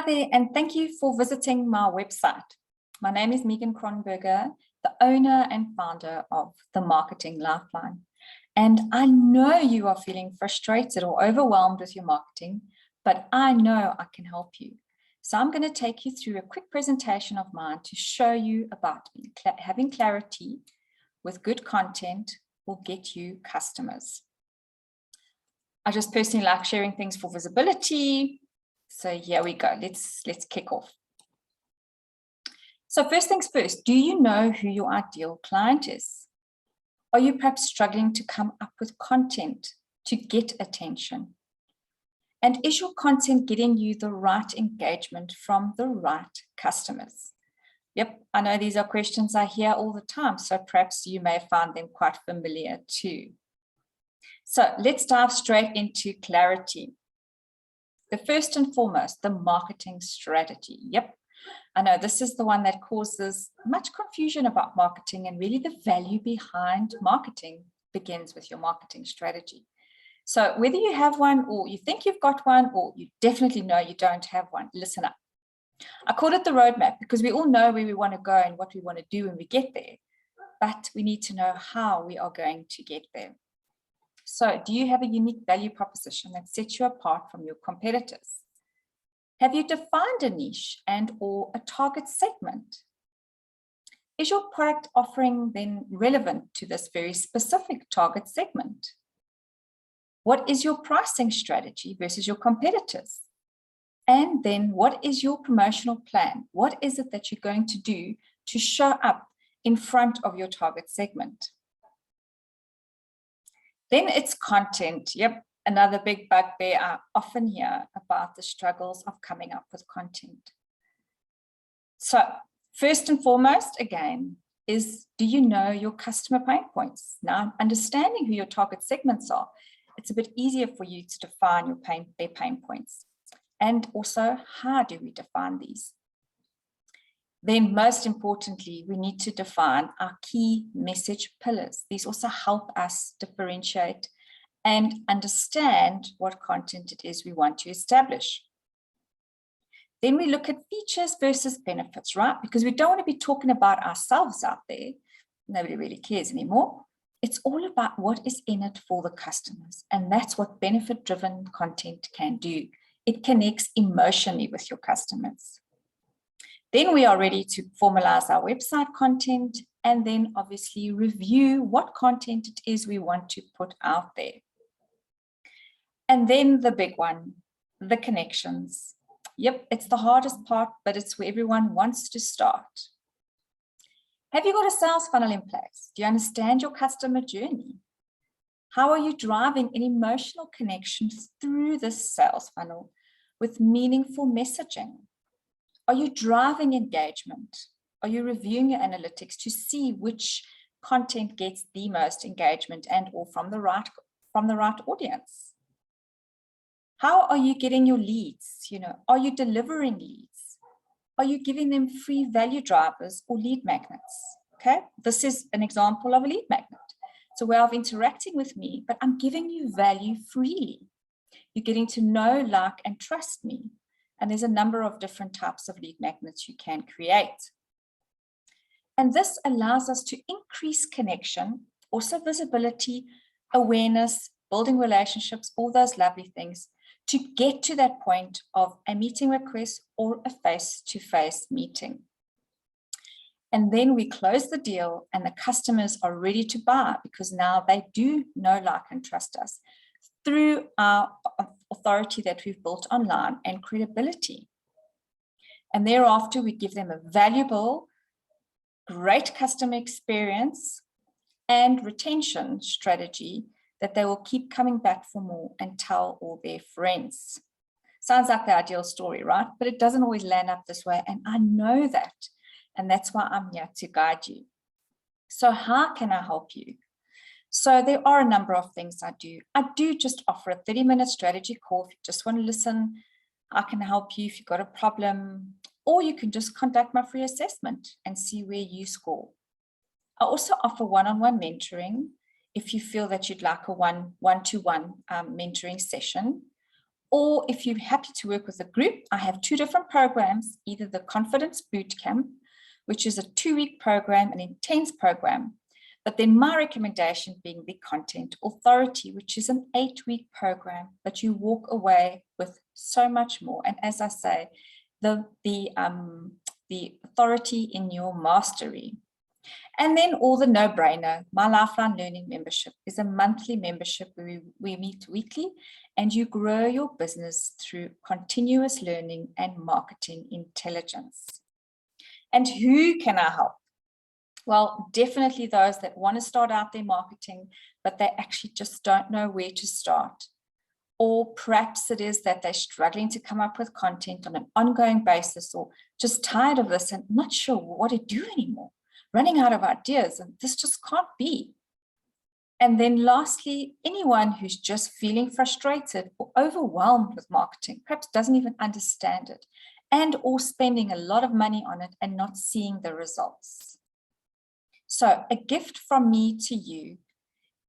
Hi there, and thank you for visiting my website. My name is Megan Kronberger, the owner and founder of the Marketing Lifeline. And I know you are feeling frustrated or overwhelmed with your marketing, but I know I can help you. So I'm going to take you through a quick presentation of mine to show you about having clarity with good content will get you customers. I just personally like sharing things for visibility. So here we go. Let's kick off. So first things first, do you know who your ideal client is? Are you perhaps struggling to come up with content to get attention? And is your content getting you the right engagement from the right customers? Yep, I know these are questions I hear all the time, so perhaps you may find them quite familiar too. So let's dive straight into clarity. The first and foremost, the marketing strategy. Yep, I know this is the one that causes much confusion about marketing, and really the value behind marketing begins with your marketing strategy. So whether you have one or you think you've got one or you definitely know you don't have one, listen up. I call it the roadmap because we all know where we want to go and what we want to do when we get there, but we need to know how we are going to get there. So do you have a unique value proposition that sets you apart from your competitors? Have you defined a niche and or a target segment? Is your product offering then relevant to this very specific target segment? What is your pricing strategy versus your competitors? And then what is your promotional plan? What is it that you're going to do to show up in front of your target segment? Then it's content. Yep, another big bugbear I often hear about the struggles of coming up with content. So first and foremost, again, is do you know your customer pain points? Now, understanding who your target segments are, it's a bit easier for you to define their pain points. And also, how do we define these? Then most importantly, we need to define our key message pillars. These also help us differentiate and understand what content it is we want to establish. Then we look at features versus benefits, right? Because we don't want to be talking about ourselves out there. Nobody really cares anymore. It's all about what is in it for the customers. And that's what benefit-driven content can do. It connects emotionally with your customers. Then we are ready to formalize our website content and then obviously review what content it is we want to put out there. And then the big one, the connections. Yep, it's the hardest part, but it's where everyone wants to start. Have you got a sales funnel in place? Do you understand your customer journey? How are you driving an emotional connection through this sales funnel with meaningful messaging? Are you driving engagement? Are you reviewing your analytics to see which content gets the most engagement and or from the right audience? How are you getting your leads? Are you delivering leads? Are you giving them free value drivers or lead magnets? Okay, this is an example of a lead magnet. It's a way of interacting with me, but I'm giving you value freely. You're getting to know, like, and trust me. And there's a number of different types of lead magnets you can create. And this allows us to increase connection, also visibility, awareness, building relationships, all those lovely things to get to that point of a meeting request or a face-to-face meeting. And then we close the deal and the customers are ready to buy because now they do know, like, and trust us through our authority that we've built online and credibility. And thereafter, we give them a valuable, great customer experience and retention strategy that they will keep coming back for more and tell all their friends. Sounds like the ideal story, right? But it doesn't always land up this way. And I know that. And that's why I'm here to guide you. So how can I help you? So there are a number of things I do. I do just offer a 30-minute strategy call. If you just want to listen, I can help you if you've got a problem, or you can just conduct my free assessment and see where you score. I also offer one-on-one mentoring if you feel that you'd like a one-to-one mentoring session, Or if you're happy to work with a group, I have 2 different programs, either the Confidence Bootcamp, which is a 2-week program, an intense program, but then my recommendation being the Content Authority, which is an 8-week program, but you walk away with so much more. And as I say, the authority in your mastery. And then all the no-brainer, my Lifeline Learning membership is a monthly membership where we meet weekly and you grow your business through continuous learning and marketing intelligence. And who can I help? Well, definitely those that want to start out their marketing, but they actually just don't know where to start. Or perhaps it is that they're struggling to come up with content on an ongoing basis, or just tired of this and not sure what to do anymore, running out of ideas, and this just can't be. And then lastly, anyone who's just feeling frustrated or overwhelmed with marketing, perhaps doesn't even understand it, and or spending a lot of money on it and not seeing the results. So a gift from me to you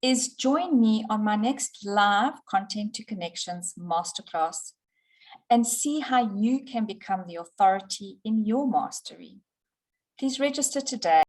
is join me on my next live Content to Connections Masterclass and see how you can become the authority in your mastery. Please register today.